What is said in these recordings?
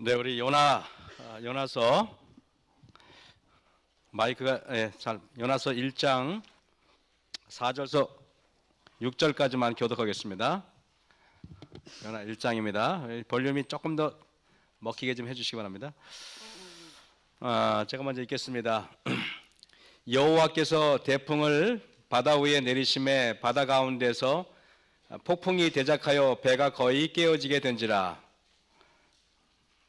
네, 우리 요나서 마이크가 요나서 1장 4절서 6절까지만 교독하겠습니다. 요나 1장입니다. 볼륨이 조금 더 먹히게 좀 해주시기 바랍니다. 제가 먼저 읽겠습니다. 여호와께서 대풍을 바다 위에 내리심에 바다 가운데서 폭풍이 대작하여 배가 거의 깨어지게 된지라.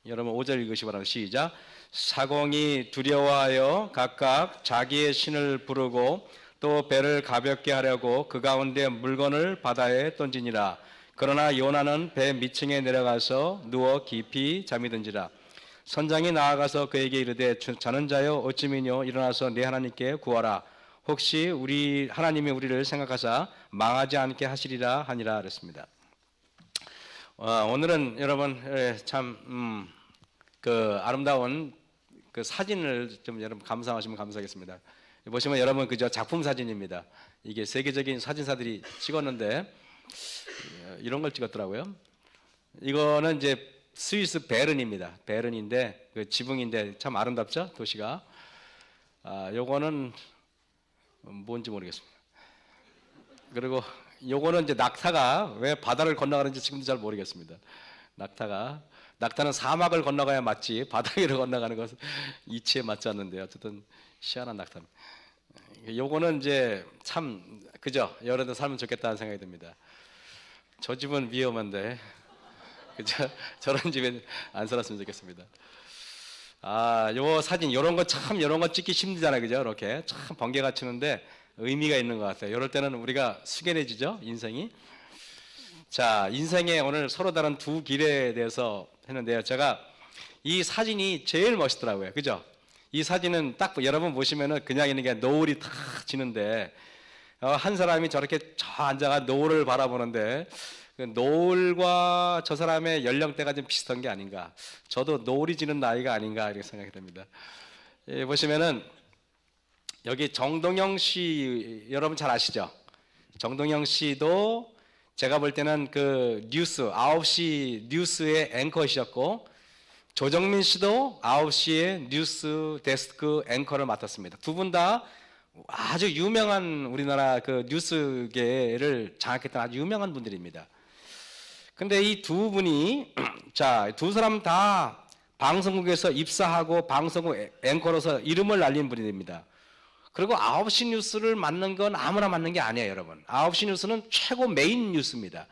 여러분 5절 읽으시기 바랍니다. 시작. 사공이 두려워하여 각각 자기의 신을 부르고 또 배를 가볍게 하려고 그 가운데 물건을 바다에 던지니라. 그러나 요나는 배 밑층에 내려가서 누워 깊이 잠이 든지라. 선장이 나아가서 그에게 이르되 자는 자여 어찌미뇨 일어나서 내 하나님께 구하라. 혹시 우리 하나님이 우리를 생각하사 망하지 않게 하시리라 하니라 그랬습니다. 오늘은 여러분 참 그 아름다운 그 사진을 좀 여러분 감상하시면 감사하겠습니다. 보시면 여러분 그저 작품 사진입니다. 이게 세계적인 사진사들이 찍었는데 이런 걸 찍었더라고요. 이거는 이제 스위스 베른입니다. 베른인데 그 지붕인데 참 아름답죠, 도시가. 요거는 뭔지 모르겠습니다. 그리고 요거는 이제 낙타가 왜 바다를 건너가는지 지금도 잘 모르겠습니다. 낙타는 사막을 건너가야 맞지 바다 위를 건너가는 것은 이치에 맞지 않는데 어쨌든 희한한 낙타입니다. 요거는 이제 참 그죠, 여러 데 살면 좋겠다는 생각이 듭니다. 저 집은 위험한데 그죠, 저런 집에 안 살았으면 좋겠습니다. 요 사진 요런 거 찍기 힘들잖아요, 그죠? 이렇게 참 번개가 치는데 의미가 있는 것 같아요. 이럴 때는 우리가 숙연해지죠, 인생이. 자, 인생에 오늘 서로 다른 두 길에 대해서 했는데요. 제가 이 사진이 제일 멋있더라고요. 그죠? 이 사진은 딱 여러분 보시면은 그냥 있는 게 노을이 탁 지는데 한 사람이 저렇게 저 앉아가 노을을 바라보는데 그 노을과 저 사람의 연령대가 좀 비슷한 게 아닌가. 저도 노을이 지는 나이가 아닌가 이렇게 생각이 됩니다. 보시면은 여기 정동영 씨 여러분 잘 아시죠? 정동영 씨도 제가 볼 때는 그 뉴스 9시 뉴스의 앵커이셨고 조정민 씨도 9시에 뉴스 데스크 앵커를 맡았습니다. 두 분 다 아주 유명한 우리나라 그 뉴스계를 장악했던 아주 유명한 분들입니다. 근데 이 두 분이 자, 두 사람 다 방송국에서 입사하고 방송국 앵커로서 이름을 날린 분들입니다. 그리고 9시 뉴스를 맡는 건 아무나 맡는 게 아니에요, 여러분. 9시 뉴스는 최고 메인 뉴스입니다.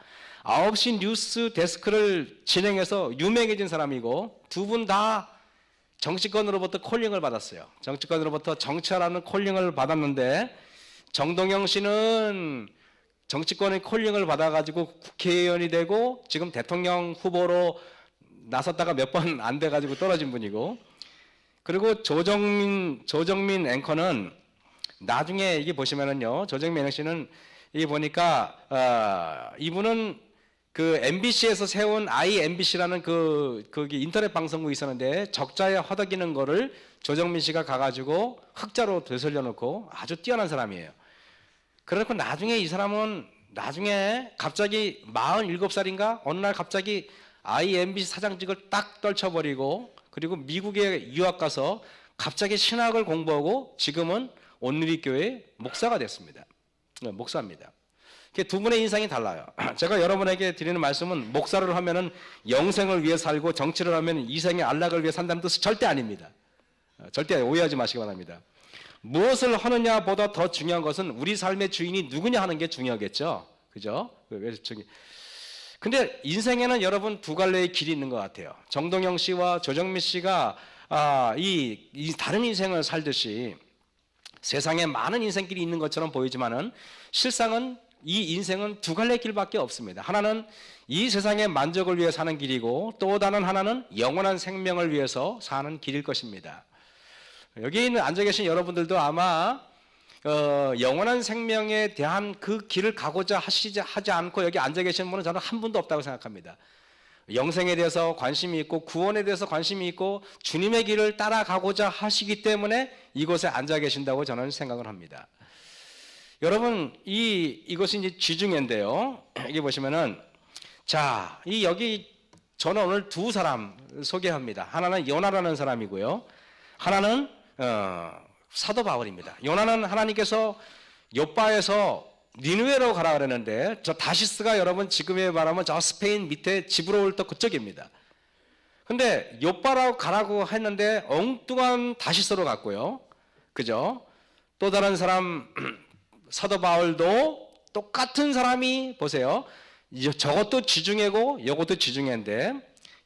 9시 뉴스 데스크를 진행해서 유명해진 사람이고 두 분 다 정치권으로부터 콜링을 받았어요. 정치권으로부터 정치하라는 콜링을 받았는데 정동영 씨는 정치권의 콜링을 받아가지고 국회의원이 되고 지금 대통령 후보로 나섰다가 몇 번 안 돼가지고 떨어진 분이고, 그리고 조정민 앵커는 나중에 이게 보시면은요, 조정민 씨는 이 보니까 이분은 그 MBC에서 세운 IMBC라는 거기 인터넷 방송국이 있었는데 적자에 허덕이는 거를 조정민 씨가 가가지고 흑자로 되살려 놓고 아주 뛰어난 사람이에요. 그래놓고 나중에 이 사람은 나중에 갑자기 47살인가 어느 날 갑자기 IMBC 사장직을 딱 떨쳐버리고 그리고 미국에 유학 가서 갑자기 신학을 공부하고 지금은 온누리교회 목사가 됐습니다. 목사입니다. 두 분의 인상이 달라요. 제가 여러분에게 드리는 말씀은 목사를 하면은 영생을 위해 살고 정치를 하면 이생의 안락을 위해 산다는 뜻은 절대 아닙니다. 절대 오해하지 마시기 바랍니다. 무엇을 하느냐보다 더 중요한 것은 우리 삶의 주인이 누구냐 하는 게 중요하겠죠. 그죠? 근데 인생에는 여러분 두 갈래의 길이 있는 것 같아요. 정동영 씨와 조정민 씨가 이 다른 인생을 살듯이 세상에 많은 인생길이 있는 것처럼 보이지만은 실상은 이 인생은 두 갈래의 길밖에 없습니다. 하나는 이 세상의 만족을 위해 사는 길이고 또 다른 하나는 영원한 생명을 위해서 사는 길일 것입니다. 여기 있는 앉아 계신 여러분들도 아마 영원한 생명에 대한 그 길을 가고자 하지 않고 여기 앉아 계신 분은 저는 한 분도 없다고 생각합니다. 영생에 대해서 관심이 있고 구원에 대해서 관심이 있고 주님의 길을 따라가고자 하시기 때문에 이곳에 앉아 계신다고 저는 생각을 합니다. 여러분 이것이 이제 지중해인데요. 여기 보시면은 자, 여기 저는 오늘 두 사람 소개합니다. 하나는 요나라는 사람이고요. 하나는 사도 바울입니다. 요나는 하나님께서 요바에서 니느웨로 가라 그랬는데, 저 다시스가 여러분 지금에 말하면 저 스페인 밑에 지브롤터 그쪽입니다. 근데 요바라고 가라고 했는데 엉뚱한 다시스로 갔고요. 그죠? 또 다른 사람 사도 바울도 똑같은 사람이 보세요. 저것도 지중해고 이것도 지중해인데,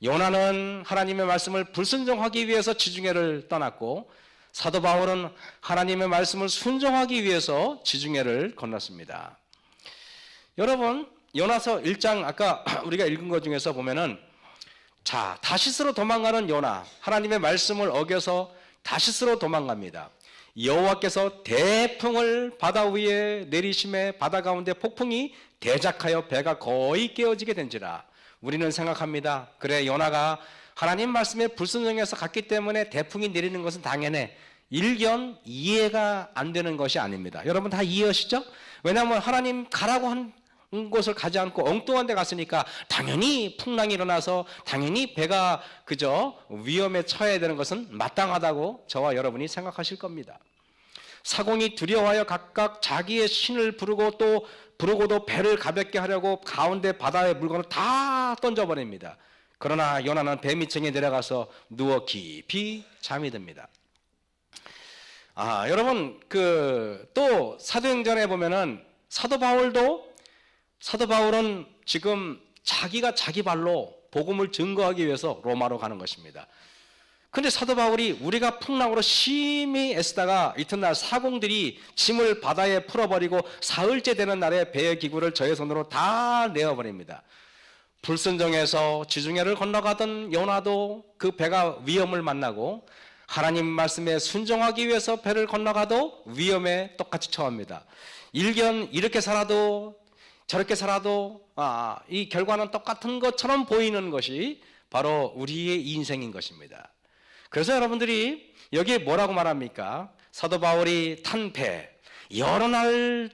요나는 하나님의 말씀을 불순종하기 위해서 지중해를 떠났고, 사도 바울은 하나님의 말씀을 순종하기 위해서 지중해를 건넜습니다. 여러분, 요나서 1장 아까 우리가 읽은 것 중에서 보면은, 자, 다시스로 도망가는 요나, 하나님의 말씀을 어겨서 다시스로 도망갑니다. 여호와께서 대풍을 바다 위에 내리심에 바다 가운데 폭풍이 대작하여 배가 거의 깨어지게 된지라. 우리는 생각합니다. 그래, 요나가 하나님 말씀에 불순종해서 갔기 때문에 대풍이 내리는 것은 당연해. 일견 이해가 안 되는 것이 아닙니다. 여러분 다 이해하시죠? 왜냐하면 하나님 가라고 한 곳을 가지 않고 엉뚱한 데 갔으니까 당연히 풍랑이 일어나서 당연히 배가 그저 위험에 처해야 되는 것은 마땅하다고 저와 여러분이 생각하실 겁니다. 사공이 두려워하여 각각 자기의 신을 부르고도 배를 가볍게 하려고 가운데 바다의 물건을 다 던져버립니다. 그러나 요나는 배 밑층에 내려가서 누워 깊이 잠이 듭니다. 여러분 또 사도행전에 보면은 사도 바울은 지금 자기가 자기 발로 복음을 증거하기 위해서 로마로 가는 것입니다. 근데 사도 바울이 우리가 풍랑으로 심히 애쓰다가 이튿날 사공들이 짐을 바다에 풀어버리고 사흘째 되는 날에 배의 기구를 저의 손으로 다 내어버립니다. 불순종해서 지중해를 건너가던 요나도 그 배가 위험을 만나고, 하나님 말씀에 순종하기 위해서 배를 건너가도 위험에 똑같이 처합니다. 일견 이렇게 살아도 저렇게 살아도 이 결과는 똑같은 것처럼 보이는 것이 바로 우리의 인생인 것입니다. 그래서 여러분들이 여기에 뭐라고 말합니까? 사도 바울이 탄 배, 여러 날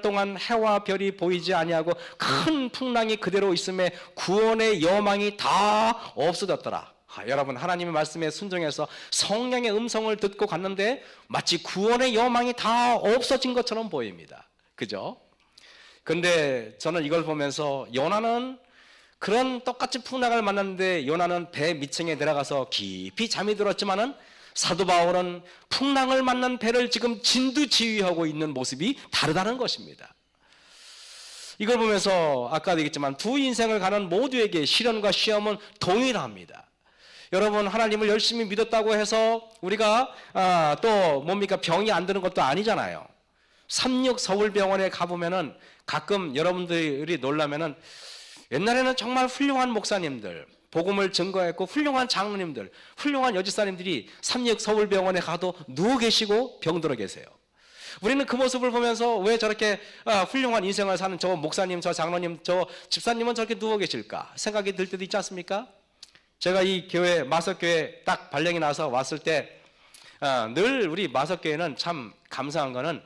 동안 해와 별이 보이지 아니하고 큰 풍랑이 그대로 있음에 구원의 여망이 다 없어졌더라. 여러분, 하나님의 말씀에 순종해서 성령의 음성을 듣고 갔는데 마치 구원의 여망이 다 없어진 것처럼 보입니다. 그죠? 근데 저는 이걸 보면서 요나는 그런 똑같이 풍랑을 만났는데 요나는 배 밑층에 내려가서 깊이 잠이 들었지만은 사도 바울은 풍랑을 만난 배를 지금 진두지휘하고 있는 모습이 다르다는 것입니다. 이걸 보면서 아까도 얘기했지만 두 인생을 가는 모두에게 시련과 시험은 동일합니다. 여러분, 하나님을 열심히 믿었다고 해서 우리가 또 뭡니까 병이 안 드는 것도 아니잖아요. 삼육 서울병원에 가보면은 가끔 여러분들이 놀라면은 옛날에는 정말 훌륭한 목사님들, 복음을 증거했고 훌륭한 장로님들, 훌륭한 여지사님들이 삼육 서울병원에 가도 누워 계시고 병들어 계세요. 우리는 그 모습을 보면서 왜 저렇게 훌륭한 인생을 사는 저 목사님, 저 장로님, 저 집사님은 저렇게 누워 계실까 생각이 들 때도 있지 않습니까? 제가 이 교회, 마석교회 딱 발령이 나서 왔을 때 늘 우리 마석교회는 참 감사한 거는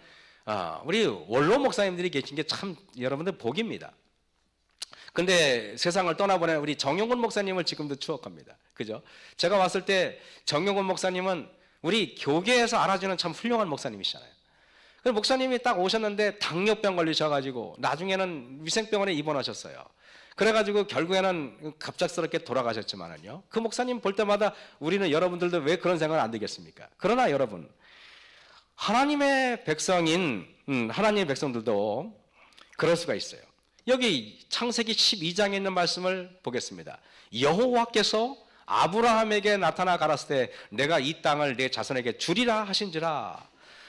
우리 원로 목사님들이 계신 게 참 여러분들 복입니다. 근데 세상을 떠나보낸 우리 정용근 목사님을 지금도 추억합니다. 그죠? 제가 왔을 때 정용근 목사님은 우리 교계에서 알아주는 참 훌륭한 목사님이시잖아요. 그 목사님이 딱 오셨는데 당뇨병 걸리셔가지고 나중에는 위생병원에 입원하셨어요. 그래가지고 결국에는 갑작스럽게 돌아가셨지만은요. 그 목사님 볼 때마다 우리는 여러분들도 왜 그런 생각을 안 들겠습니까? 그러나 여러분, 하나님의 백성인 하나님의 백성들도 그럴 수가 있어요. 여기 창세기 12장에 있는 말씀을 보겠습니다. 여호와께서 아브라함에게 나타나 가라사대 때 내가 이 땅을 내 자손에게 주리라 하신지라.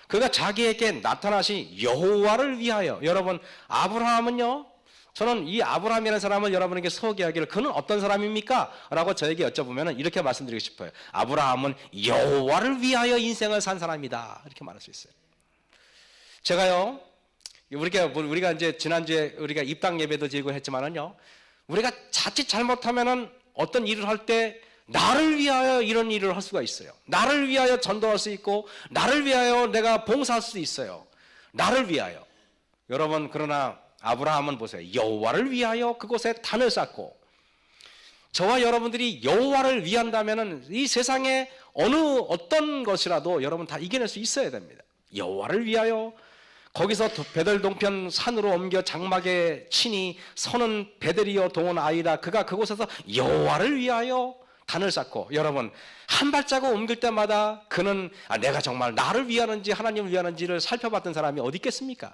그가 자기에게 나타나신 여호와를 위하여. 여러분, 아브라함은요, 저는 이 아브라함이라는 사람을 여러분에게 소개하기를 그는 어떤 사람입니까? 라고 저에게 여쭤보면 이렇게 말씀드리고 싶어요. 아브라함은 여호와를 위하여 인생을 산 사람이다. 이렇게 말할 수 있어요. 제가요, 우리가 이제 지난주에 우리가 입당 예배도 드리고 했지만은요, 우리가 자칫 잘못하면은 어떤 일을 할 때 나를 위하여 이런 일을 할 수가 있어요. 나를 위하여 전도할 수 있고, 나를 위하여 내가 봉사할 수 있어요. 나를 위하여. 여러분, 그러나 아브라함은 보세요. 여호와를 위하여 그곳에 단을 쌓고, 저와 여러분들이 여호와를 위한다면은 이 세상에 어떤 것이라도 여러분 다 이겨낼 수 있어야 됩니다. 여호와를 위하여 거기서 베델 동편 산으로 옮겨 장막에 치니 선은 베델이요 동은 아이라 그가 그곳에서 여호와를 위하여 단을 쌓고 여러분 한 발자국 옮길 때마다 그는 내가 정말 나를 위하는지 하나님을 위하는지를 살펴봤던 사람이 어디 있겠습니까?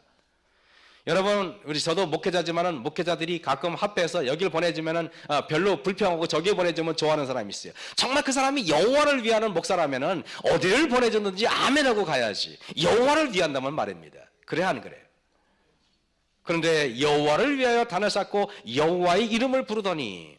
여러분 저도 목회자지만은 목회자들이 가끔 합해서 여길 보내주면은 별로 불평하고 저기 보내주면 좋아하는 사람이 있어요. 정말 그 사람이 여호와를 위하는 목사라면은 어디를 보내줬는지 아멘하고 가야지. 여호와를 위한다면 말입니다. 그래 안 그래요? 그런데 여호와를 위하여 단을 쌓고 여호와의 이름을 부르더니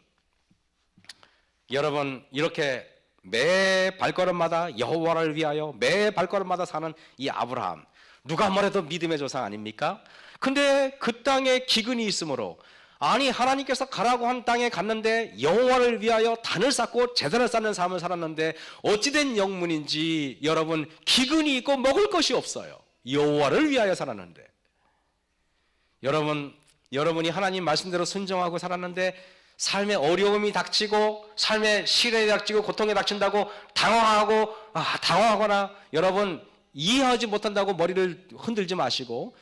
여러분 이렇게 매 발걸음마다 여호와를 위하여 매 발걸음마다 사는 이 아브라함, 누가 뭐래도 믿음의 조상 아닙니까? 근데 그 땅에 기근이 있으므로 아니 하나님께서 가라고 한 땅에 갔는데 여호와를 위하여 단을 쌓고 제단을 쌓는 삶을 살았는데 어찌된 영문인지 여러분 기근이 있고 먹을 것이 없어요. 여호와를 위하여 살았는데 여러분이 하나님 말씀대로 순종하고 살았는데 삶의 어려움이 닥치고 삶의 시련이 닥치고 고통이 닥친다고 당황하거나 여러분 이해하지 못한다고 머리를 흔들지 마시고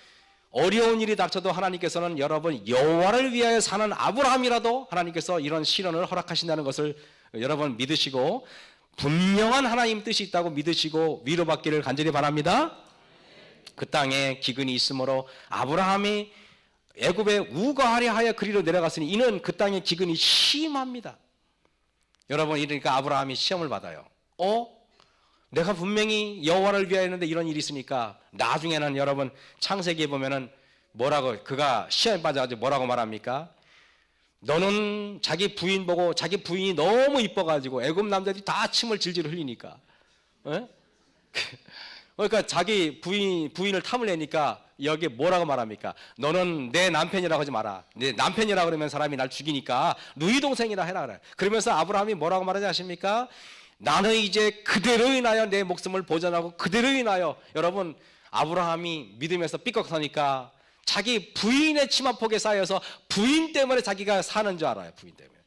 어려운 일이 닥쳐도 하나님께서는 여러분 여호와를 위하여 사는 아브라함이라도 하나님께서 이런 시련을 허락하신다는 것을 여러분 믿으시고 분명한 하나님 뜻이 있다고 믿으시고 위로받기를 간절히 바랍니다. 그 땅에 기근이 있으므로 아브라함이 애굽에 우거하려 하여 그리로 내려갔으니 이는 그 땅에 기근이 심합니다. 여러분 이러니까 아브라함이 시험을 받아요. 내가 분명히 여호와를 위하여 했는데 이런 일이 있으니까 나중에는 여러분 창세기에 보면은 그가 시험에 빠져가지고 뭐라고 말합니까? 너는 자기 부인 보고 자기 부인이 너무 이뻐가지고 애굽 남자들이 다 침을 질질 흘리니까 그러니까 자기 부인을 탐을 내니까 여기에 뭐라고 말합니까? 너는 내 남편이라고 하지 마라. 내 남편이라고 그러면 사람이 날 죽이니까 누이 동생이라 해라 그래. 그러면서 아브라함이 뭐라고 말하지 아십니까? 나는 이제 그대로 인하여 내 목숨을 보전하고 그대로 인하여 여러분 아브라함이 믿음에서 삐걱서니까 자기 부인의 치마폭에 쌓여서 부인 때문에 자기가 사는 줄 알아요. 부인 때문에.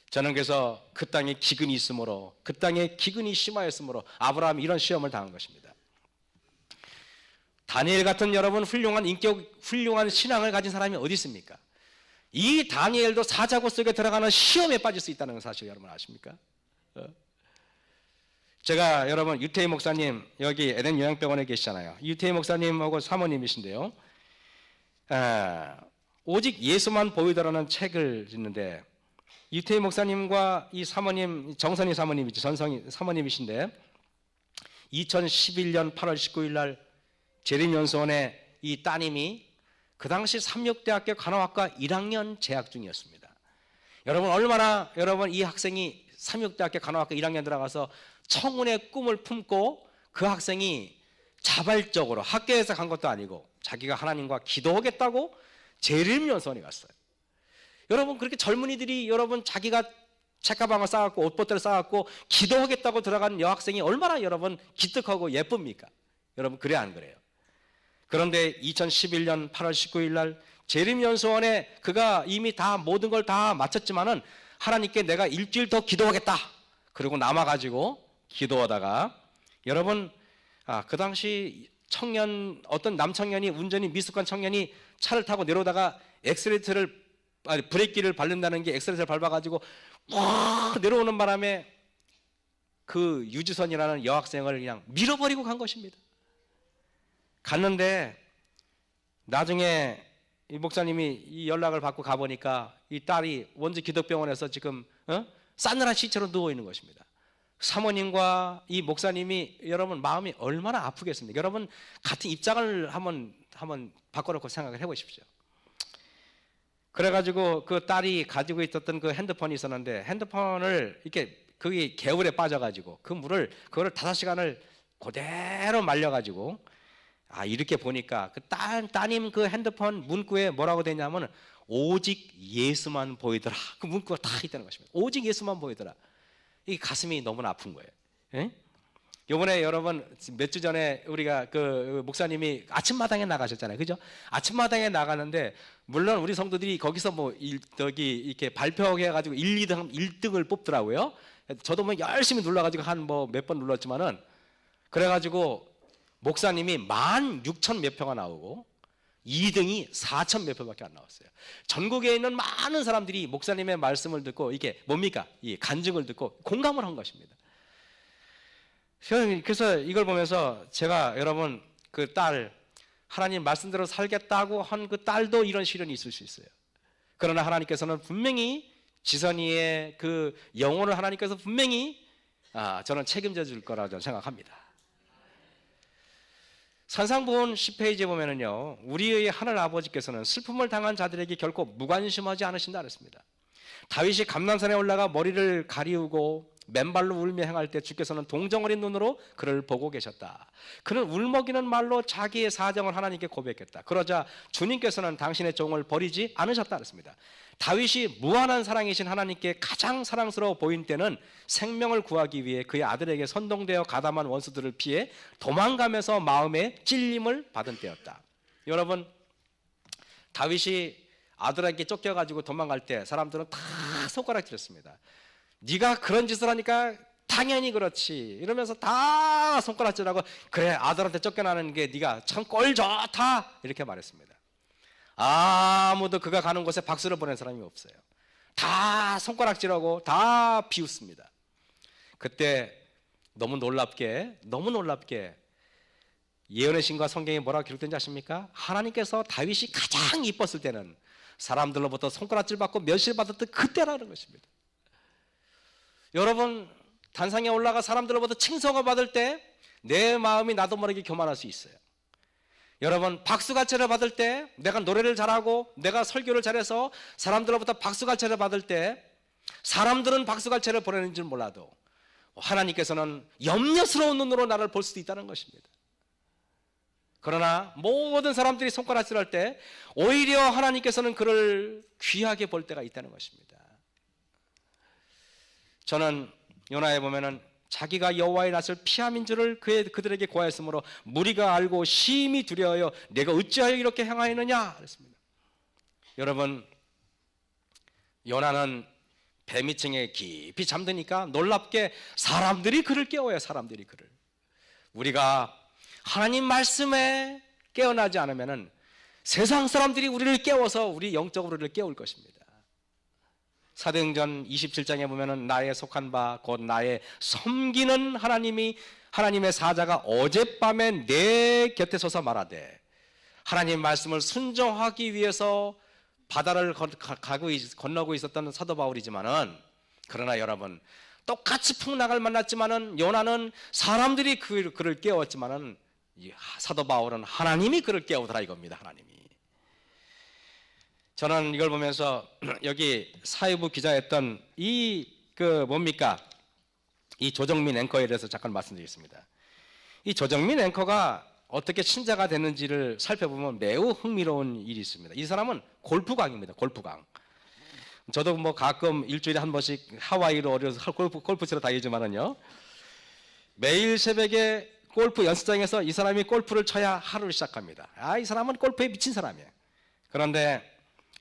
저는 그래서 그 땅에 기근이 있으므로 그 땅에 기근이 심하였으므로 아브라함이 이런 시험을 당한 것입니다. 다니엘 같은 여러분 훌륭한 인격, 훌륭한 신앙을 가진 사람이 어디 있습니까? 이 다니엘도 사자굴 속에 들어가는 시험에 빠질 수 있다는 사실 여러분 아십니까? 제가 여러분 유태희 목사님 여기 에덴 요양병원에 계시잖아요. 유태희 목사님하고 사모님이신데요. 오직 예수만 보이더라는 책을 읽는데 유태희 목사님과 이 사모님 정선희 사모님이죠. 전성희 사모님이신데 2011년 8월 19일 날 재림연수원에 이 따님이 그 당시 삼육대학교 간호학과 1학년 재학 중이었습니다. 여러분 이 학생이 삼육대학교 간호학과 1학년 들어가서 청운의 꿈을 품고 그 학생이 자발적으로 학교에서 간 것도 아니고 자기가 하나님과 기도하겠다고 재림연수원에 갔어요. 여러분 그렇게 젊은이들이 여러분 자기가 책가방을 싸갖고 옷보따를 싸갖고 기도하겠다고 들어간 여학생이 얼마나 여러분 기특하고 예쁩니까? 여러분 그래 안 그래요? 그런데 2011년 8월 19일 날 재림연수원에 그가 이미 다 모든 걸 다 마쳤지만은 하나님께 내가 일주일 더 기도하겠다. 그리고 남아가지고 기도하다가 여러분 그 당시 어떤 남청년이 운전이 미숙한 청년이 차를 타고 내려오다가 브레이크를 밟는다는 게 엑셀레이터를 밟아가지고 와 내려오는 바람에 그 유주선이라는 여학생을 그냥 밀어버리고 간 것입니다. 갔는데 나중에 이 목사님이 이 연락을 받고 가보니까 이 딸이 원주 기독병원에서 지금 싸늘한 시체로 누워 있는 것입니다. 사모님과 이 목사님이 여러분 마음이 얼마나 아프겠습니까? 여러분 같은 입장을 한번 바꿔놓고 생각을 해보십시오. 그래가지고 그 딸이 가지고 있었던 그 핸드폰이 있었는데 핸드폰을 이렇게 그게 개울에 빠져가지고 그거를 5시간을 그대로 말려가지고 이렇게 보니까 그 따님 그 핸드폰 문구에 뭐라고 되냐면 오직 예수만 보이더라. 그 문구가 다 있다는 것입니다. 오직 예수만 보이더라. 이 가슴이 너무나 아픈 거예요. 예? 요번에 여러분 몇 주 전에 우리가 그 목사님이 아침마당에 나가셨잖아요. 그죠? 아침마당에 나가는데 물론 우리 성도들이 거기서 뭐 저기 이렇게 발표해 가지고 1등을 뽑더라고요. 저도 뭐 열심히 눌러 가지고 한 뭐 몇 번 눌렀지만은 그래 가지고 목사님이 16,000 몇 표가 나오고 2등이 4,000 몇 표밖에 안 나왔어요. 전국에 있는 많은 사람들이 목사님의 말씀을 듣고 이게 뭡니까? 이 간증을 듣고 공감을 한 것입니다. 그래서 이걸 보면서 제가 여러분 그 딸 하나님 말씀대로 살겠다고 한 그 딸도 이런 시련이 있을 수 있어요. 그러나 하나님께서는 분명히 지선이의 그 영혼을 하나님께서 분명히 저는 책임져 줄 거라고 저는 생각합니다. 산상보훈 10페이지에 보면은요, 우리의 하늘 아버지께서는 슬픔을 당한 자들에게 결코 무관심하지 않으신다 그랬습니다. 다윗이 감난산에 올라가 머리를 가리우고 맨발로 울며 행할 때 주께서는 동정어린 눈으로 그를 보고 계셨다. 그는 울먹이는 말로 자기의 사정을 하나님께 고백했다. 그러자 주님께서는 당신의 종을 버리지 않으셨다 그랬습니다. 다윗이 무한한 사랑이신 하나님께 가장 사랑스러워 보인 때는 생명을 구하기 위해 그의 아들에게 선동되어 가담한 원수들을 피해 도망가면서 마음에 찔림을 받은 때였다. 여러분, 다윗이 아들에게 쫓겨가지고 도망갈 때 사람들은 다 손가락질했습니다. 네가 그런 짓을 하니까 당연히 그렇지 이러면서 다 손가락질하고 그래 아들한테 쫓겨나는 게 네가 참 꼴 좋다 이렇게 말했습니다. 아무도 그가 가는 곳에 박수를 보낸 사람이 없어요. 다 손가락질하고 다 비웃습니다. 그때 너무 놀랍게 예언의 신과 성경에 뭐라고 기록된지 아십니까? 하나님께서 다윗이 가장 이뻤을 때는 사람들로부터 손가락질 받고 멸시받았던 그때라는 것입니다. 여러분, 단상에 올라가 사람들로부터 칭송을 받을 때 내 마음이 나도 모르게 교만할 수 있어요. 여러분, 박수갈채를 받을 때 내가 노래를 잘하고 내가 설교를 잘해서 사람들로부터 박수갈채를 받을 때 사람들은 박수갈채를 보내는 줄 몰라도 하나님께서는 염려스러운 눈으로 나를 볼 수도 있다는 것입니다. 그러나 모든 사람들이 손가락질할 때 오히려 하나님께서는 그를 귀하게 볼 때가 있다는 것입니다. 저는 요나에 보면은 자기가 여호와의 낯을 피함인 줄을 그들에게 고하였으므로 무리가 알고 심히 두려워하여 내가 어찌하여 이렇게 행하였느냐 그랬습니다. 여러분, 요나는 뱀위층에 깊이 잠드니까 놀랍게 사람들이 그를 깨워요. 사람들이 그를. 우리가 하나님 말씀에 깨어나지 않으면은 세상 사람들이 우리를 깨워서 우리 영적으로 우리를 깨울 것입니다. 사도행전 27장에 보면은 나의 속한 바 곧 나의 섬기는 하나님의 사자가 어젯밤에 내 곁에 서서 말하되 하나님 말씀을 순종하기 위해서 바다를 건너고 있었던 사도 바울이지만은 그러나 여러분 똑같이 풍랑을 만났지만은 요나는 사람들이 그를 깨웠지만은 사도 바울은 하나님이 그를 깨우더라 이겁니다. 하나님이. 저는 이걸 보면서 여기 사회부 기자였던 이 조정민 앵커에 대해서 잠깐 말씀드리겠습니다. 이 조정민 앵커가 어떻게 신자가 됐는지를 살펴보면 매우 흥미로운 일이 있습니다. 이 사람은 골프광입니다. 골프광. 저도 뭐 가끔 일주일에 한 번씩 하와이로 어려서 골프 치러 다니지만은요. 매일 새벽에 골프 연습장에서 이 사람이 골프를 쳐야 하루를 시작합니다. 이 사람은 골프에 미친 사람이에요. 그런데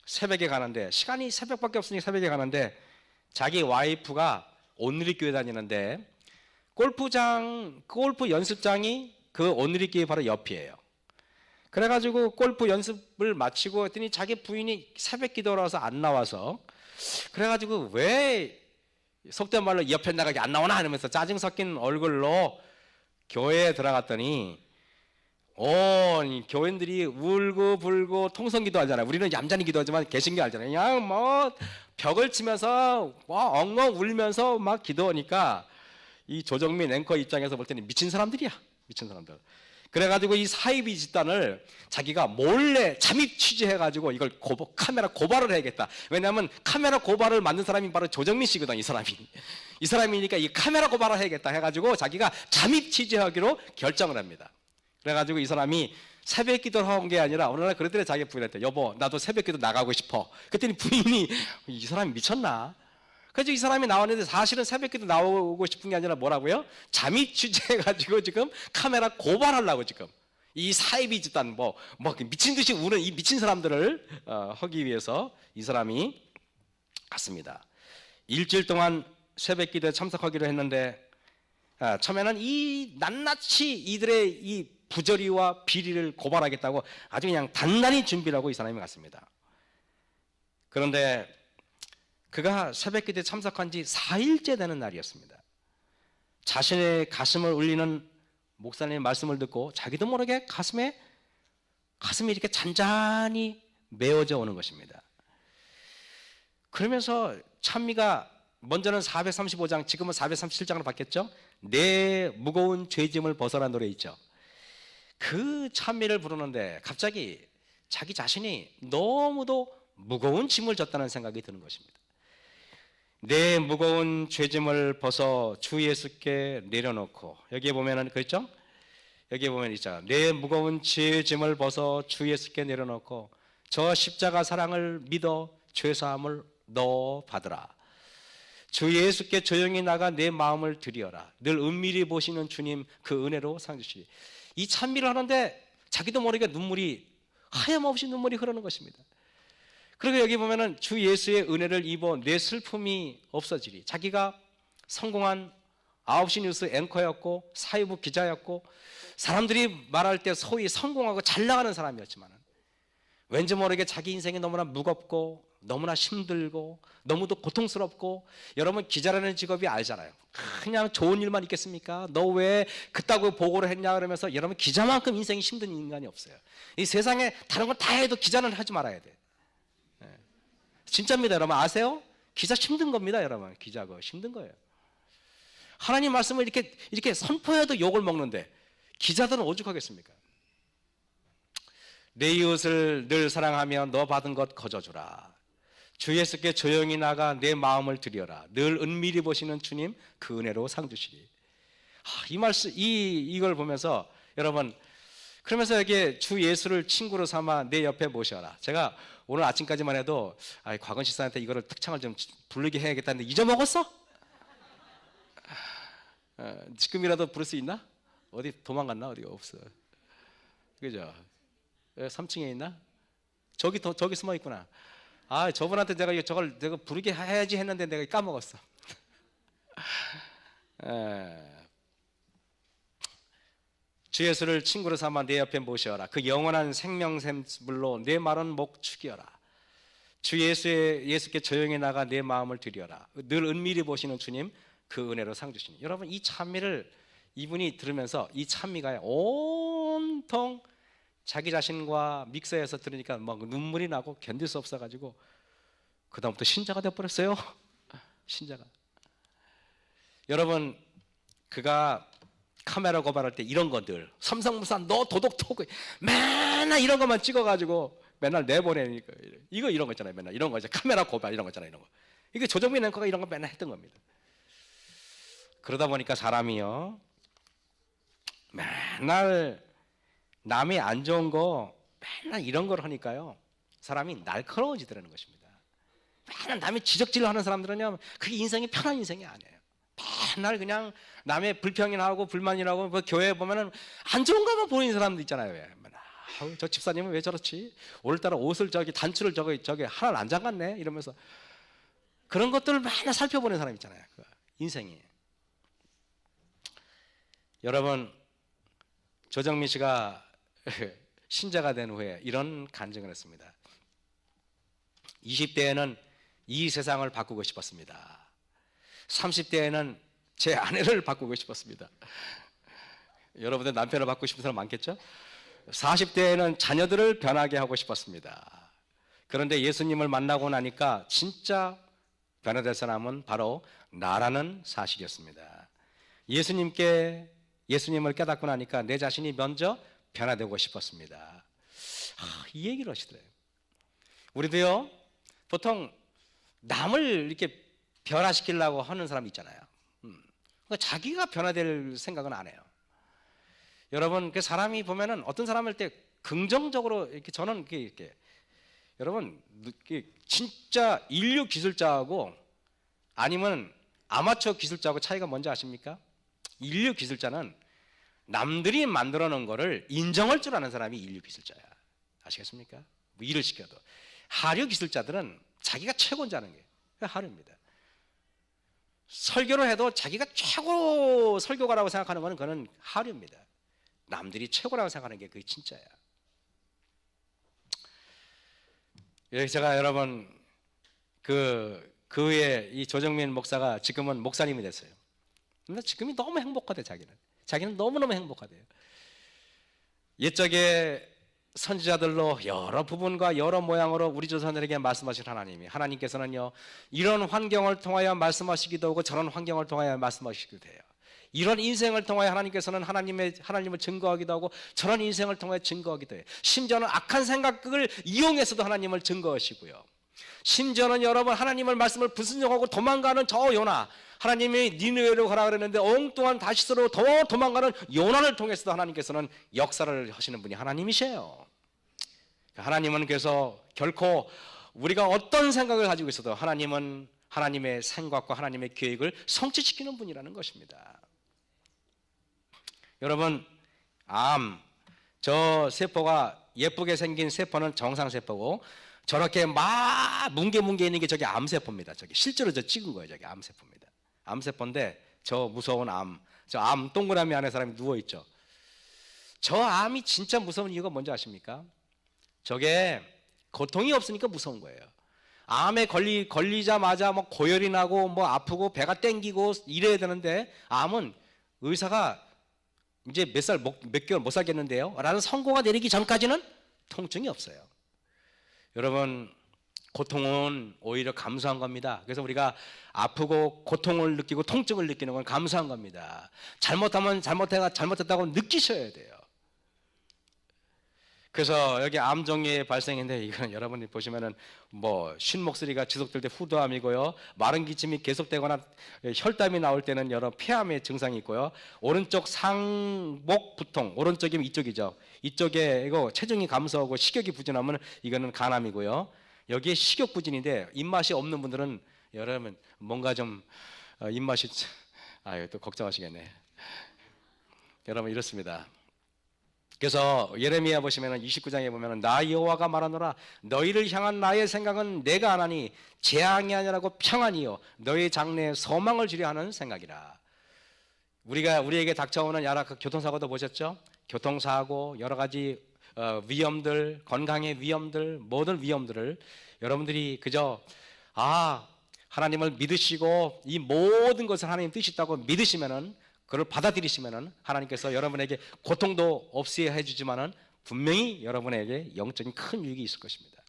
새벽에 가는데 시간이 새벽밖에 없으니 새벽에 가는데 자기 와이프가 온누리교회 다니는데 골프 연습장이 그 온누리교회 바로 옆이에요. 그래가지고 골프 연습을 마치고 했더니 자기 부인이 새벽 기도를 와서 안 나와서 그래가지고 왜 속된 말로 옆에 나가게 안 나오나 하면서 짜증 섞인 얼굴로 교회에 들어갔더니 이 교인들이 울고 불고 통성기도 하잖아요. 우리는 얌전히 기도하지만 개신교 알잖아요. 그냥 뭐 벽을 치면서 엉엉 울면서 막 기도하니까 이 조정민 앵커 입장에서 볼 때는 미친 사람들이야. 미친 사람들. 그래가지고 이 사이비 집단을 자기가 몰래 잠입 취재해가지고 이걸 카메라 고발을 해야겠다. 왜냐하면 카메라 고발을 만든 사람이 바로 조정민 씨거든. 이 사람이니까 이 카메라 고발을 해야겠다 해가지고 자기가 잠입 취재하기로 결정을 합니다. 그래가지고 이 사람이 새벽 기도를 한 게 아니라 어느 날 그랬더니 자기 부인한테 여보 나도 새벽 기도 나가고 싶어. 그랬더니 부인이 이 사람이 미쳤나? 그래서 이 사람이 나왔는데 사실은 새벽기도 나오고 싶은 게 아니라 뭐라고요? 잠이 취재해가지고 지금 카메라 고발하려고 지금 이 사이비 집단 뭐 미친 듯이 우는 이 미친 사람들을 하기 위해서 이 사람이 갔습니다. 일주일 동안 새벽기도에 참석하기로 했는데 처음에는 이 낱낱이 이들의 이 부조리와 비리를 고발하겠다고 아주 그냥 단단히 준비를 하고 이 사람이 갔습니다. 그런데 그가 새벽기도에 참석한 지 4일째 되는 날이었습니다. 자신의 가슴을 울리는 목사님의 말씀을 듣고 자기도 모르게 가슴이 이렇게 잔잔히 메워져 오는 것입니다. 그러면서 찬미가 먼저는 435장, 지금은 437장으로 바뀌었죠. 내 무거운 죄짐을 벗어난 노래 있죠. 그 찬미를 부르는데 갑자기 자기 자신이 너무도 무거운 짐을 졌다는 생각이 드는 것입니다. 내 무거운 죄짐을 벗어 주 예수께 내려놓고, 여기에 보면은 그렇죠? 여기에 보면 있죠. 내 무거운 죄짐을 벗어 주 예수께 내려놓고 저 십자가 사랑을 믿어 죄사함을 너 받으라. 주 예수께 조용히 나가 내 마음을 드리어라. 늘 은밀히 보시는 주님 그 은혜로 상 주시리. 이 찬미를 하는데 자기도 모르게 하염없이 눈물이 흐르는 것입니다. 그리고 여기 보면은 주 예수의 은혜를 입어 내 슬픔이 없어지리. 자기가 성공한 9시 뉴스 앵커였고 사회부 기자였고 사람들이 말할 때 소위 성공하고 잘 나가는 사람이었지만 왠지 모르게 자기 인생이 너무나 무겁고 너무나 힘들고 너무도 고통스럽고, 여러분 기자라는 직업이 알잖아요. 그냥 좋은 일만 있겠습니까? 너 왜 그따구 보고를 했냐 그러면서, 여러분 기자만큼 인생이 힘든 인간이 없어요. 이 세상에 다른 건 다 해도 기자는 하지 말아야 돼. 진짜입니다. 여러분 아세요? 기자 힘든 겁니다. 여러분 기자가 힘든 거예요. 하나님 말씀을 이렇게 선포해도 욕을 먹는데 기자들은 오죽하겠습니까? 내 이웃을 늘 사랑하며 너 받은 것 거저주라. 주 예수께 조용히 나가 내 마음을 드려라. 늘 은밀히 보시는 주님 그 은혜로 상 주시리. 이 말씀 이걸 보면서 여러분, 그러면서 여기에 주 예수를 친구로 삼아 내 옆에 모셔라. 제가 오늘 아침까지만 해도 곽은 시사한테 이거를 특창을 좀 부르게 해야겠다는데 잊어먹었어? 지금이라도 부를 수 있나? 어디 도망갔나? 어디가 없어. 그죠? 3층에 있나? 저기 숨어 있구나. 저분한테 저걸 내가 부르게 해야지 했는데 내가 까먹었어. 주 예수를 친구로 삼아 내 옆에 모셔라. 그 영원한 생명샘물로 내 마른 목 축여라. 주 예수께 조용히 나가 내 마음을 드려라. 늘 은밀히 보시는 주님 그 은혜로 상 주시니. 여러분 이 찬미를 이분이 들으면서 이 찬미가 온통 자기 자신과 믹서해서 들으니까 막 눈물이 나고 견딜 수 없어가지고 그 다음부터 신자가 되어버렸어요. 신자가. 여러분 그가 카메라 고발할 때 이런 것들, 삼성물산 너 도둑 토고 맨날 이런 것만 찍어가지고 맨날 내보내니까 이런 거 있잖아요. 맨날 이런 거 이제 카메라 고발 이런 거 있잖아요. 이런 거. 이게 조정민 앵커가 이런 거 맨날 했던 겁니다. 그러다 보니까 사람이요 맨날 남이 안 좋은 거 맨날 이런 걸 하니까요 사람이 날카로워지더라는 것입니다. 맨날 남이 지적질을 하는 사람들은요 그게 인생이 편한 인생이 아니에요. 맨날 그냥 남의 불평이나고 불만이라고 뭐 교회에 보면은 안 좋은 것만 보이는 사람들 있잖아요. 왜? 맨날 저 집사님은 왜 저렇지? 오늘따라 옷을 단추를 저기 하나를 안 잠갔네 이러면서 그런 것들을 맨날 살펴보는 사람 있잖아요. 인생이. 여러분 조정민 씨가 신자가 된 후에 이런 간증을 했습니다. 20대에는 이 세상을 바꾸고 싶었습니다. 30대에는 제 아내를 바꾸고 싶었습니다. 여러분들 남편을 바꾸고 싶은 사람 많겠죠? 40대에는 자녀들을 변하게 하고 싶었습니다. 그런데 예수님을 만나고 나니까 진짜 변화될 사람은 바로 나라는 사실이었습니다. 예수님을 깨닫고 나니까 내 자신이 먼저 변화되고 싶었습니다. 이 얘기를 하시더래요. 우리도요 보통 남을 이렇게 변화시키려고 하는 사람 있잖아요. 그러니까 자기가 변화될 생각은 안 해요. 여러분 그 사람이 보면은 어떤 사람일 때 긍정적으로 이렇게 저는 이렇게 여러분 진짜 인류 기술자하고 아니면 아마추어 기술자하고 차이가 뭔지 아십니까? 인류 기술자는 남들이 만들어 놓은 거를 인정할 줄 아는 사람이 인류 기술자야. 아시겠습니까? 뭐 일을 시켜도. 하류 기술자들은 자기가 최고인 줄 아는 게 하류입니다. 설교를 해도 자기가 최고 설교가라고 생각하는 것은 그는 하류입니다. 남들이 최고라고 생각하는 게 그게 진짜야. 제가 여러분 그 후에 이 조정민 목사가 지금은 목사님이 됐어요. 근데 지금이 너무 행복하대. 자기는 너무너무 행복하대요. 옛적에 선지자들로 여러 부분과 여러 모양으로 우리 조상들에게 말씀하신 하나님께서는요, 이런 환경을 통하여 말씀하시기도 하고 저런 환경을 통하여 말씀하시기도 해요. 이런 인생을 통하여 하나님께서는 하나님을 증거하기도 하고 저런 인생을 통하여 증거하기도 해요. 심지어는 악한 생각을 이용해서도 하나님을 증거하시고요. 심지어는 여러분, 하나님의 말씀을 불순종하고 도망가는 저 요나, 하나님이 니느웨로 가라 그랬는데 엉뚱한 다시스로 더 도망가는 요나를 통해서도 하나님께서는 역사를 하시는 분이 하나님이세요. 하나님은 그래서 결코 우리가 어떤 생각을 가지고 있어도 하나님은 하나님의 생각과 하나님의 계획을 성취시키는 분이라는 것입니다. 여러분, 저 세포가 예쁘게 생긴 세포는 정상세포고, 저렇게 막 뭉게 있는 게 저게 암세포입니다. 저게 실제로 저 찍은 거예요. 저게 암세포입니다. 암세포인데 저 무서운 저 암 동그라미 안에 사람이 누워있죠. 저 암이 진짜 무서운 이유가 뭔지 아십니까? 저게 고통이 없으니까 무서운 거예요. 암에 걸리자마자 뭐 고열이 나고 뭐 아프고 배가 땡기고 이래야 되는데, 암은 의사가 이제 몇 개월 못 살겠는데요 라는 선고가 내리기 전까지는 통증이 없어요. 여러분, 고통은 오히려 감수한 겁니다. 그래서 우리가 아프고 고통을 느끼고 통증을 느끼는 건 감수한 겁니다. 잘못하면 잘못했다고 느끼셔야 돼요. 그래서 여기 암종의 발생인데, 이건 여러분이 보시면은 뭐 쉰 목소리가 지속될 때 후두암이고요, 마른 기침이 계속되거나 혈담이 나올 때는 여러 폐암의 증상이 있고요, 오른쪽 상목 부통, 오른쪽이면 이쪽이죠. 이쪽에 이거 체중이 감소하고 식욕이 부진하면 이거는 간암이고요. 여기에 식욕 부진인데 입맛이 없는 분들은 여러분 뭔가 좀 입맛이 또 걱정하시겠네. 여러분 이렇습니다. 그래서 예레미야 보시면 29장에 보면 나 여호와가 말하노라, 너희를 향한 나의 생각은 내가 안하니 재앙이 아니라고 평안이요 너희 장래에 소망을 주려 하는 생각이라. 우리에게 닥쳐오는 여러 교통사고도 보셨죠? 교통사고, 여러 가지 위험들, 건강의 위험들, 모든 위험들을 여러분들이 그저 하나님을 믿으시고 이 모든 것을 하나님 뜻이 있다고 믿으시면은, 그걸 받아들이시면은 하나님께서 여러분에게 고통도 없이 해주지만은 분명히 여러분에게 영적인 큰 유익이 있을 것입니다.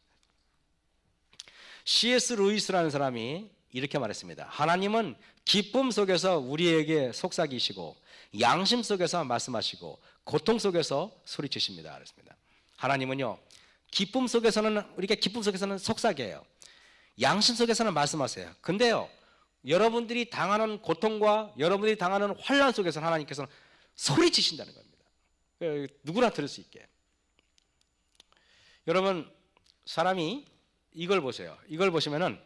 C.S. 루이스라는 사람이 이렇게 말했습니다. 하나님은 기쁨 속에서 우리에게 속삭이시고 양심 속에서 말씀하시고 고통 속에서 소리치십니다. 그랬습니다. 하나님은요, 기쁨 속에서는 속삭여요. 양심 속에서는 말씀하세요. 근데요, 여러분들이 당하는 고통과 여러분들이 당하는 환난 속에서 하나님께서는 소리치신다는 겁니다. 누구나 들을 수 있게. 여러분, 사람이 이걸 보세요. 이걸 보시면은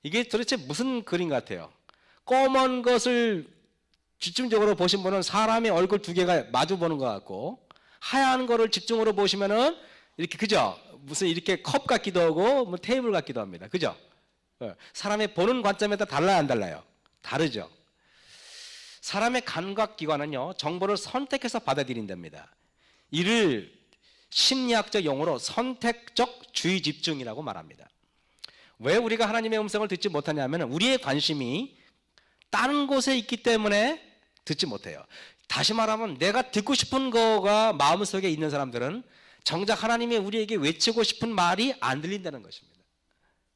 이게 도대체 무슨 그림 같아요? 검은 것을 집중적으로 보신 분은 사람의 얼굴 두 개가 마주 보는 것 같고, 하얀 거를 집중으로 보시면은 이렇게, 그죠? 무슨 이렇게 컵 같기도 하고 뭐 테이블 같기도 합니다. 그죠? 사람의 보는 관점에 따라 달라요, 안 달라요? 다르죠. 사람의 감각기관은요, 정보를 선택해서 받아들인답니다. 이를 심리학적 용어로 선택적 주의 집중이라고 말합니다. 왜 우리가 하나님의 음성을 듣지 못하냐면 우리의 관심이 다른 곳에 있기 때문에 듣지 못해요. 다시 말하면 내가 듣고 싶은 거가 마음속에 있는 사람들은 정작 하나님이 우리에게 외치고 싶은 말이 안 들린다는 것입니다.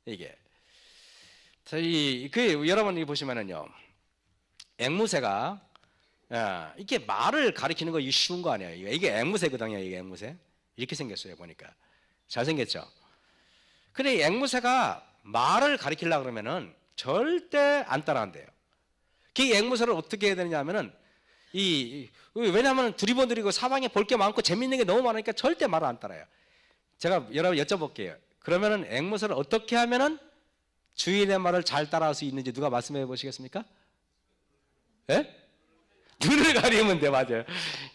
이게 여러분이 보시면은요, 앵무새가 이게 말을 가리키는 거 쉬운 거 아니에요. 이게 앵무새거든요. 이게 앵무새 이렇게 생겼어요. 보니까 잘생겼죠. 근데 앵무새가 말을 가리키려고 그러면은 절대 안 따라한대요. 그 앵무새를 어떻게 해야 되느냐면은 왜냐하면 두리번두리고 사방에 볼 게 많고 재밌는 게 너무 많으니까 절대 말을 안 따라요. 제가 여러분 여쭤볼게요. 그러면은 앵무새를 어떻게 하면은 주인의 말을 잘 따라할 수 있는지 누가 말씀해 보시겠습니까? 예? 눈을 가리면 돼, 맞아요.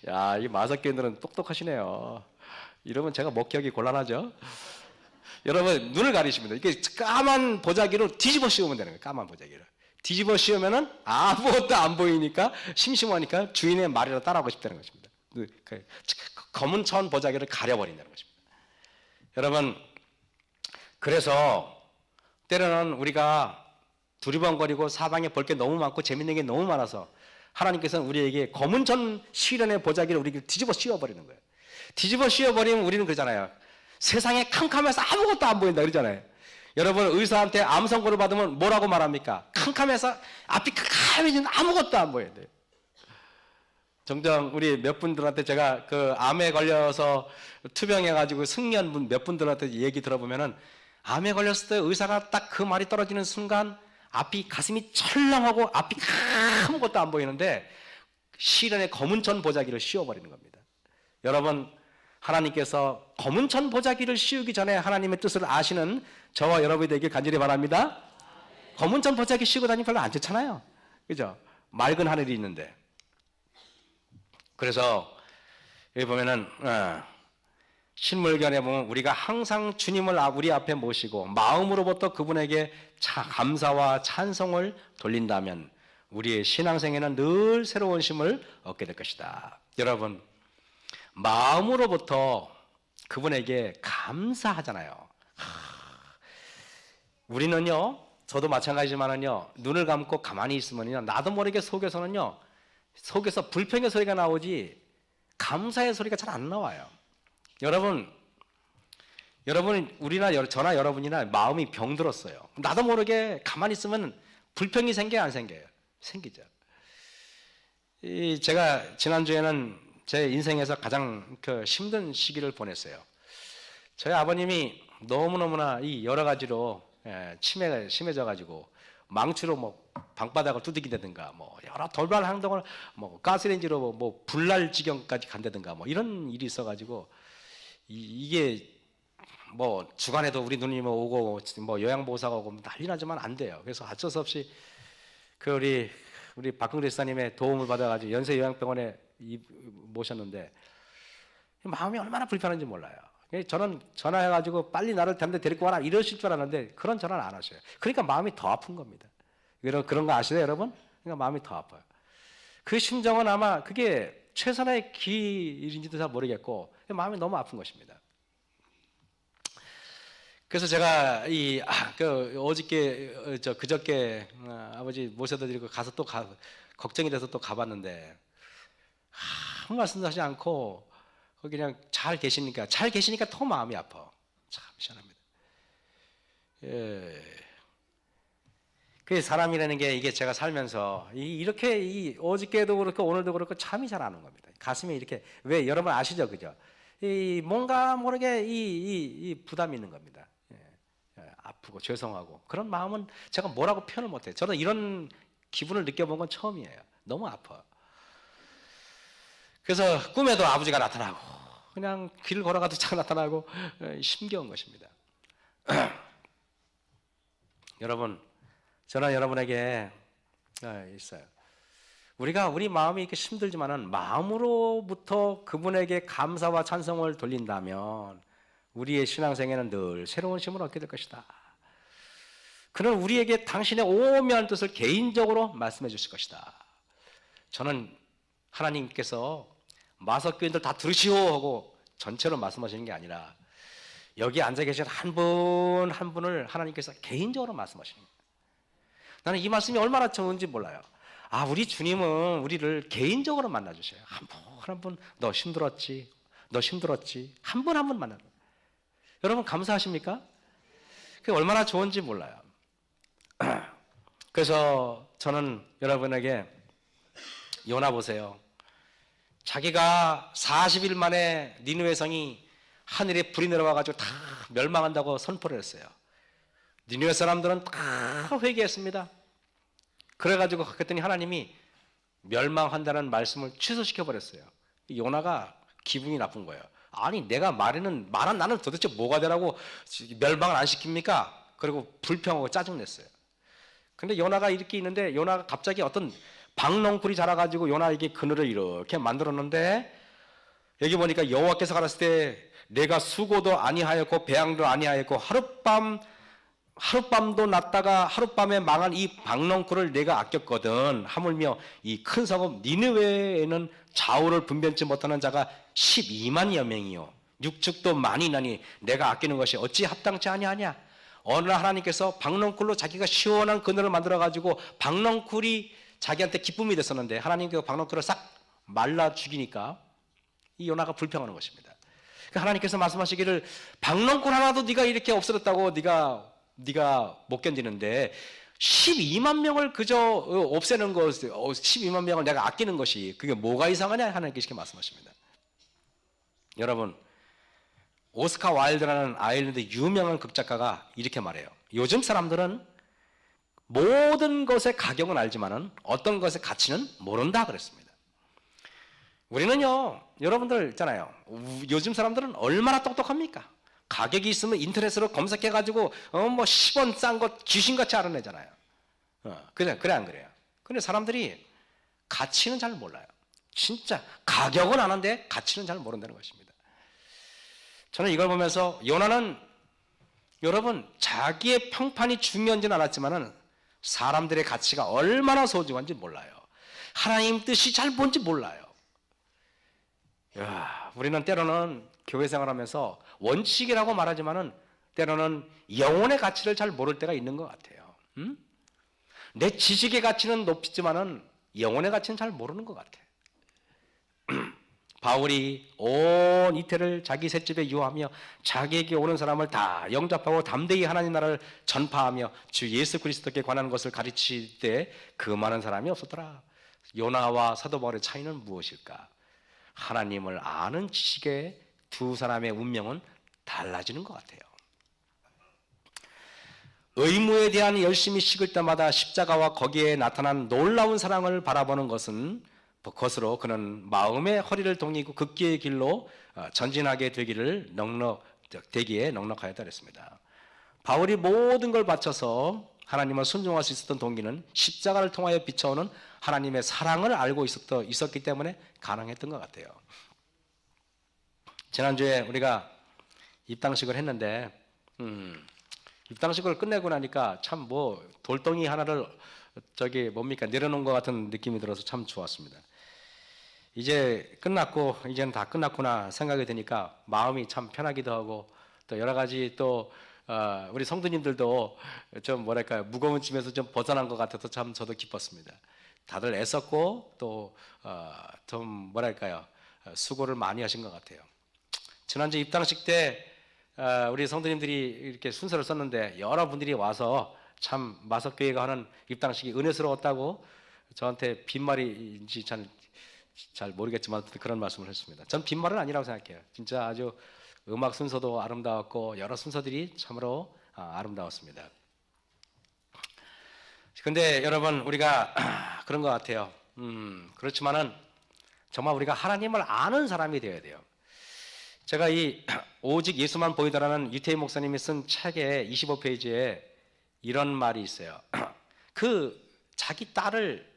야, 이 마석교인들은 똑똑하시네요. 이러면 제가 먹기하기 곤란하죠. 여러분, 눈을 가리십니다. 이게 까만 보자기로 뒤집어 씌우면 되는 거예요. 까만 보자기를 뒤집어 씌우면은 아무것도 안 보이니까 심심하니까 주인의 말이라도 따라하고 싶다는 것입니다. 검은 천 보자기를 가려버린다는 것입니다. 여러분, 그래서 때로는 우리가 두리번거리고 사방에 볼 게 너무 많고 재밌는 게 너무 많아서 하나님께서는 우리에게 검은 천 시련의 보자기를 우리에게 뒤집어 씌워버리는 거예요. 뒤집어 씌워버리면 우리는 그러잖아요. 세상에 캄캄해서 아무것도 안 보인다 그러잖아요. 여러분, 의사한테 암 선고를 받으면 뭐라고 말합니까? 캄캄해서 앞이 캄캄해지는 아무것도 안 보여야 돼요. 종종 우리 몇 분들한테 제가 그 암에 걸려서 투병해가지고 승리한 분 몇 분들한테 얘기 들어보면은 암에 걸렸을 때 의사가 딱 그 말이 떨어지는 순간 앞이 가슴이 철렁하고 앞이 아무것도 안 보이는데 시련의 검은 천 보자기를 씌워버리는 겁니다. 여러분, 하나님께서 검은 천 보자기를 씌우기 전에 하나님의 뜻을 아시는 저와 여러분이 되길 간절히 바랍니다. 검은 천 보자기 씌우고 다니면 별로 안 좋잖아요. 그죠? 맑은 하늘이 있는데. 그래서 여기 보면은 신물견에 보면 우리가 항상 주님을 우리 앞에 모시고 마음으로부터 그분에게 감사와 찬송을 돌린다면 우리의 신앙생에는 늘 새로운 힘을 얻게 될 것이다. 여러분, 마음으로부터 그분에게 감사하잖아요. 우리는요, 저도 마찬가지지만은요, 눈을 감고 가만히 있으면요, 나도 모르게 속에서는요, 속에서 불평의 소리가 나오지 감사의 소리가 잘 안 나와요. 여러분, 우리나 저나 여러분이나 마음이 병들었어요. 나도 모르게 가만히 있으면 불평이 생겨요, 안 생겨요? 생기죠. 제가 지난주에는 제 인생에서 가장 힘든 시기를 보냈어요. 저희 아버님이 너무너무나 여러 가지로 치매가 심해져가지고 망치로 뭐 방바닥을 두들긴다든가 뭐 여러 돌발 행동을 뭐 가스레인지로 뭐 불날 지경까지 간다든가 뭐 이런 일이 있어가지고 이게 뭐 주간에도 우리 누님 오고 뭐 요양보호사가 오고 난리 나지만 안 돼요. 그래서 어쩔 수 없이 그 우리 박근혜 지사님의 도움을 받아가지고 연세요양병원에 모셨는데 마음이 얼마나 불편한지 몰라요. 저는 전화해가지고 빨리 나를 다른 데 데리고 와라 이러실 줄 알았는데 그런 전화를 안 하셔요. 그러니까 마음이 더 아픈 겁니다. 그런 거 아시나요, 여러분? 그러니까 마음이 더 아파요. 그 심정은 아마 그게 최선의 길인지도 잘 모르겠고 마음이 너무 아픈 것입니다. 그래서 제가 어저께 그저께 아버지 모셔다 드리고 가서 또 걱정이 돼서 또 가봤는데 아무 말씀도 하지 않고 그냥 잘 계시니까 더 마음이 아파. 참 희한합니다. 예. 그 사람이라는 게 이게 제가 살면서 이렇게 어저께도 그렇고 오늘도 그렇고 잠이 잘 안 오는 겁니다. 가슴이 이렇게 왜 여러분 아시죠, 그죠? 뭔가 모르게 이 부담이 있는 겁니다. 아프고 죄송하고 그런 마음은 제가 뭐라고 표현을 못해요. 저는 이런 기분을 느껴본 건 처음이에요. 너무 아파. 그래서 꿈에도 아버지가 나타나고 그냥 길 걸어가도 잘 나타나고 힘겨운 것입니다. 여러분, 저는 여러분에게 있어요. 우리 마음이 이렇게 힘들지만은 마음으로부터 그분에게 감사와 찬송을 돌린다면 우리의 신앙생에는 늘 새로운 힘을 얻게 될 것이다. 그는 우리에게 당신의 오묘한 뜻을 개인적으로 말씀해 주실 것이다. 저는 하나님께서 마석교인들 다 들으시오 하고 전체로 말씀하시는 게 아니라 여기 앉아 계신 한 분 한 분을 하나님께서 개인적으로 말씀하시는 거예요. 나는 이 말씀이 얼마나 좋은지 몰라요. 우리 주님은 우리를 개인적으로 만나주셔요. 한 분 너 힘들었지 한 분 한 분 만나요. 여러분 감사하십니까? 그게 얼마나 좋은지 몰라요. 그래서 저는 여러분에게 요나 보세요. 자기가 40일 만에 니느웨 성이 하늘에 불이 내려와가지고 다 멸망한다고 선포를 했어요. 니느웨 사람들은 다 회개했습니다. 그래가지고 그랬더니 하나님이 멸망한다는 말씀을 취소시켜 버렸어요. 요나가 기분이 나쁜 거예요. 아니 내가 말한 나는 도대체 뭐가 되라고 멸망을 안 시킵니까? 그리고 불평하고 짜증냈어요. 근데 요나가 이렇게 있는데 요나가 갑자기 어떤 박넝쿨이 자라가지고 요나에게 그늘을 이렇게 만들었는데 여기 보니까 여호와께서 가라사대 때 내가 수고도 아니하였고 배양도 아니하였고 하룻밤도 났다가 하룻밤에 망한 이 박넝쿨을 내가 아꼈거든. 하물며 이 큰 성읍 니느웨에는 좌우를 분변치 못하는 자가 12만여 명이요 육축도 많이 나니 내가 아끼는 것이 어찌 합당치 아니하냐. 어느 날 하나님께서 박넝쿨로 자기가 시원한 그늘을 만들어 가지고 박넝쿨이 자기한테 기쁨이 됐었는데 하나님께서 박넝쿨을 싹 말라 죽이니까 이 요나가 불평하는 것입니다. 그러니까 하나님께서 말씀하시기를 박넝쿨 하나도 네가 이렇게 없어졌다고 네가 못 견디는데 12만 명을 그저 없애는 것, 12만 명을 내가 아끼는 것이 그게 뭐가 이상하냐 하나님께서 이렇게 말씀하십니다. 여러분, 오스카 와일드라는 아일랜드 유명한 극작가가 이렇게 말해요. 요즘 사람들은 모든 것의 가격은 알지만은 어떤 것의 가치는 모른다 그랬습니다. 우리는요, 여러분들 있잖아요. 요즘 사람들은 얼마나 똑똑합니까? 가격이 있으면 인터넷으로 검색해가지고 뭐 10원 싼 것 귀신같이 알아내잖아요. 그래 안 그래요? 근데 사람들이 가치는 잘 몰라요. 진짜 가격은 아는데 가치는 잘 모른다는 것입니다. 저는 이걸 보면서 요나는 여러분 자기의 평판이 중요한지는 알았지만은 사람들의 가치가 얼마나 소중한지 몰라요. 하나님 뜻이 잘 뭔지 몰라요. 우리는 때로는 교회 생활하면서 원칙이라고 말하지만은 때로는 영혼의 가치를 잘 모를 때가 있는 것 같아요. 내 지식의 가치는 높지만은 영혼의 가치는 잘 모르는 것 같아. 바울이 온 이태를 자기 셋집에 유하며 자기에게 오는 사람을 다 영접하고 담대히 하나님 나라를 전파하며 주 예수 그리스도께 관한 것을 가르칠 때 그 많은 사람이 없었더라. 요나와 사도 바울의 차이는 무엇일까? 하나님을 아는 지식에 두 사람의 운명은 달라지는 것 같아요. 의무에 대한 열심히 식을 때마다 십자가와 거기에 나타난 놀라운 사랑을 바라보는 것으로 그는 마음의 허리를 동이고 극기의 길로 전진하게 되기에 넉넉하였다 그랬습니다. 바울이 모든 걸 바쳐서 하나님을 순종할 수 있었던 동기는 십자가를 통하여 비춰오는 하나님의 사랑을 알고 있었기 때문에 가능했던 것 같아요. 지난주에 우리가 입당식을 했는데 입당식을 끝내고 나니까 참 돌덩이 하나를 내려놓은 것 같은 느낌이 들어서 참 좋았습니다. 이제 끝났고 이제는 다 끝났구나 생각이 드니까 마음이 참 편하기도 하고 또 여러 가지 또 우리 성도님들도 좀 무거운 짐에서 좀 벗어난 것 같아서 참 저도 기뻤습니다. 다들 애썼고 또 좀 수고를 많이 하신 것 같아요. 지난주 입당식 때 우리 성도님들이 이렇게 순서를 썼는데 여러분들이 와서 참 마석교회가 하는 입당식이 은혜스러웠다고 저한테 빈말인지 잘 모르겠지만 그런 말씀을 했습니다. 전 빈말은 아니라고 생각해요. 진짜 아주 음악 순서도 아름다웠고 여러 순서들이 참으로 아름다웠습니다. 근데 여러분 우리가 그런 것 같아요. 그렇지만은 정말 우리가 하나님을 아는 사람이 되어야 돼요. 제가 이 오직 예수만 보이더라는 유태희 목사님이 쓴 책의 25페이지에 이런 말이 있어요. 자기 딸을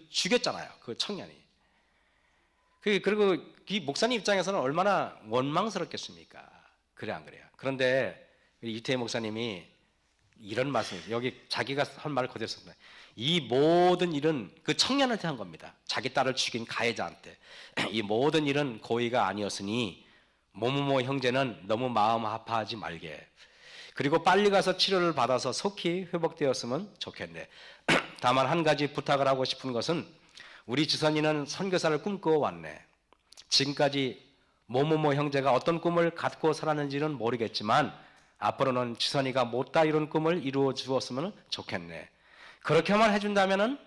죽였잖아요. 그 청년이. 그리고 이 목사님 입장에서는 얼마나 원망스럽겠습니까? 그래 안 그래요? 그런데 유태희 목사님이 이런 말씀이에요. 여기 자기가 한 말을 그대로 썼습니다. 이 모든 일은 그 청년한테 한 겁니다. 자기 딸을 죽인 가해자한테. 이 모든 일은 고의가 아니었으니 모모모 형제는 너무 마음 아파하지 말게. 그리고 빨리 가서 치료를 받아서 속히 회복되었으면 좋겠네. 다만 한 가지 부탁을 하고 싶은 것은 우리 지선이는 선교사를 꿈꾸어 왔네. 지금까지 모모모 형제가 어떤 꿈을 갖고 살았는지는 모르겠지만 앞으로는 지선이가 못다 이룬 꿈을 이루어 주었으면 좋겠네. 그렇게만 해준다면은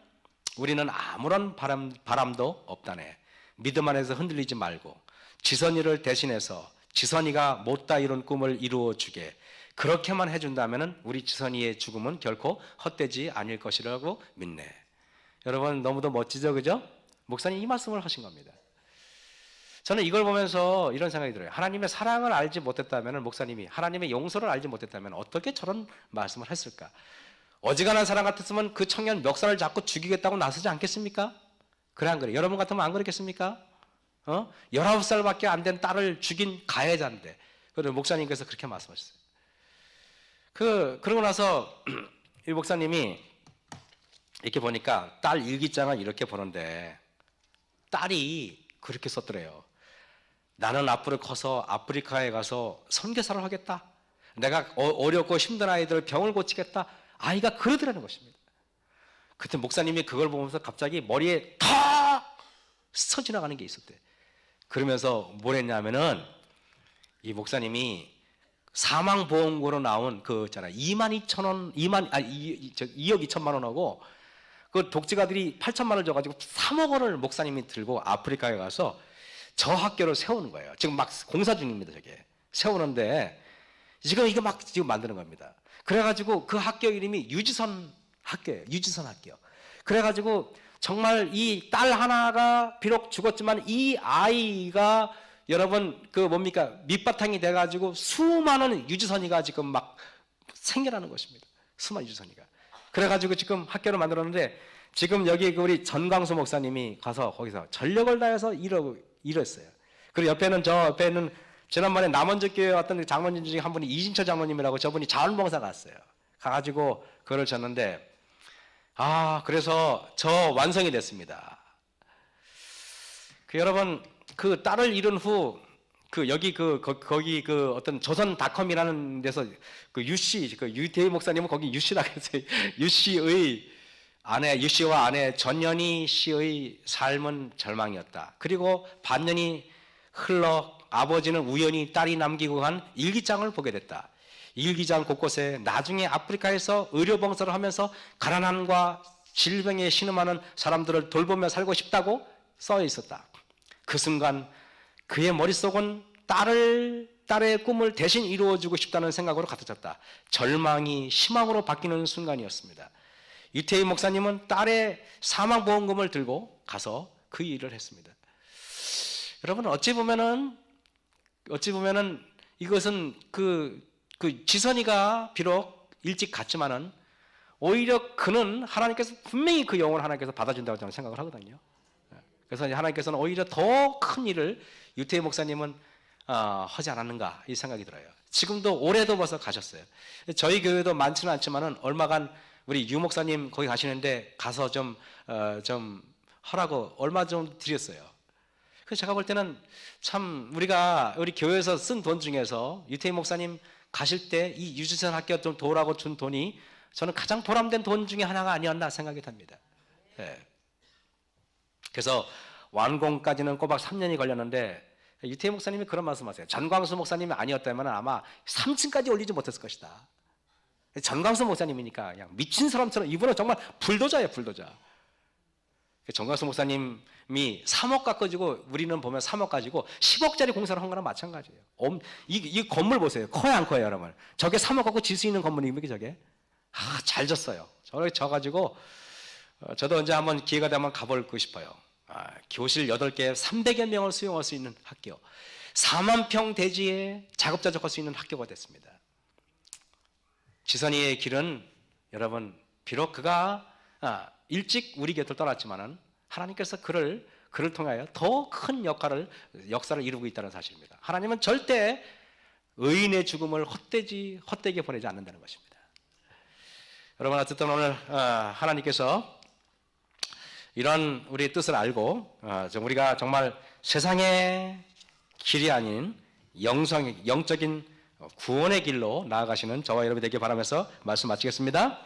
우리는 아무런 바람도 없다네. 믿음 안에서 흔들리지 말고 지선이를 대신해서 지선이가 못다 이룬 꿈을 이루어 주게. 그렇게만 해준다면은 우리 지선이의 죽음은 결코 헛되지 않을 것이라고 믿네. 여러분 너무도 멋지죠, 그죠? 목사님 이 말씀을 하신 겁니다. 저는 이걸 보면서 이런 생각이 들어요. 하나님의 사랑을 알지 못했다면, 목사님이 하나님의 용서를 알지 못했다면 어떻게 저런 말씀을 했을까? 어지간한 사람 같았으면 그 청년 멱살을 잡고 죽이겠다고 나서지 않겠습니까? 그래 안 그래? 여러분 같으면 안 그랬겠습니까? 19살밖에 안 된 딸을 죽인 가해자인데, 그리고 목사님께서 그렇게 말씀하셨어요. 그러고 나서 이 목사님이 이렇게 보니까 딸 일기장을 이렇게 보는데, 딸이 그렇게 썼더래요. 나는 앞으로 커서 아프리카에 가서 선교사를 하겠다. 내가 어렵고 힘든 아이들 병을 고치겠다. 아이가 그러더라는 것입니다. 그때 목사님이 그걸 보면서 갑자기 머리에 탁 스쳐지나가는 게 있었대. 그러면서 뭘 했냐면은, 이 목사님이 사망보험금으로 나온 그 있잖아, 22,000원, 2억 2천만 원하고 그 독재가들이 8천만 원을 줘가지고 3억 원을 목사님이 들고 아프리카에 가서 저 학교를 세우는 거예요. 지금 막 공사 중입니다. 저게 세우는데 지금 이거 막 지금 만드는 겁니다. 그래가지고 그 학교 이름이 유지선 학교예요. 유지선 학교. 그래가지고 정말 이 딸 하나가 비록 죽었지만 이 아이가 여러분 그 뭡니까 밑바탕이 돼가지고 수많은 유지선이가 지금 막 생겨나는 것입니다. 수많은 유지선이가. 그래가지고 지금 학교를 만들었는데 지금 여기 우리 전광수 목사님이 가서 거기서 전력을 다해서 일했어요. 그리고 옆에는 저 옆에는 지난번에 남원주교회 왔던 장로님 중에 한 분이 이진철 장로님이라고 저분이 자원봉사 갔어요. 가가지고 그걸 줬는데 그래서 저 완성이 됐습니다. 여러분 그 딸을 잃은 후 여기 거기 어떤 조선닷컴이라는 데서 그 유씨 유태희 목사님은 거기 유씨라고 했어요. 유씨와 아내 전연희 씨의 삶은 절망이었다. 그리고 반년이 흘러 아버지는 우연히 딸이 남기고 간 일기장을 보게 됐다. 일기장 곳곳에 나중에 아프리카에서 의료봉사를 하면서 가난함과 질병에 신음하는 사람들을 돌보며 살고 싶다고 써 있었다. 그 순간 그의 머릿속은 딸의 꿈을 대신 이루어주고 싶다는 생각으로 가득 절망이 희망으로 바뀌는 순간이었습니다. 유태희 목사님은 딸의 사망보험금을 들고 가서 그 일을 했습니다. 여러분 어찌 보면은 이것은 그 지선이가 비록 일찍 갔지만은 오히려 그는 하나님께서 분명히 그 영혼을 하나님께서 받아준다고 저는 생각을 하거든요. 그래서 하나님께서는 오히려 더 큰 일을 유태희 목사님은 하지 않았는가 이 생각이 들어요. 지금도 올해도 벌써 가셨어요. 저희 교회도 많지는 않지만은 얼마간 우리 유 목사님 거기 가시는데 가서 좀 하라고 얼마 좀 드렸어요. 그래서 제가 볼 때는 참 우리 교회에서 쓴 돈 중에서 유태희 목사님 가실 때 이 유지선 학교 좀 도우라고 준 돈이 저는 가장 보람된 돈 중에 하나가 아니었나 생각이 듭니다. 네. 그래서 완공까지는 꼬박 3년이 걸렸는데 유태희 목사님이 그런 말씀하세요. 전광수 목사님이 아니었다면 아마 3층까지 올리지 못했을 것이다. 전광수 목사님이니까 그냥 미친 사람처럼 이분은 정말 불도저예요, 불도저. 전광수 목사님이 3억 가지고 우리는 보면 3억 가지고 10억짜리 공사를 한 거랑 마찬가지예요. 이 건물 보세요. 커요, 안 커요, 여러분? 저게 3억 갖고 질 수 있는 건물입니까, 저게? 잘 졌어요. 저렇게 져가지고 저도 언제 한번 기회가 되면 가보고 싶어요. 교실 8개 300여 명을 수용할 수 있는 학교, 4만 평 대지에 자급자족할 수 있는 학교가 됐습니다. 지선이의 길은 여러분 비록 그가 일찍 우리 곁을 떠났지만은 하나님께서 그를 통하여 더 큰 역사를 이루고 있다는 사실입니다. 하나님은 절대 의인의 죽음을 헛되게 보내지 않는다는 것입니다. 여러분 어쨌든 오늘 하나님께서 이런 우리의 뜻을 알고 우리가 정말 세상의 길이 아닌 영적인 구원의 길로 나아가시는 저와 여러분이 되길 바라면서 말씀 마치겠습니다.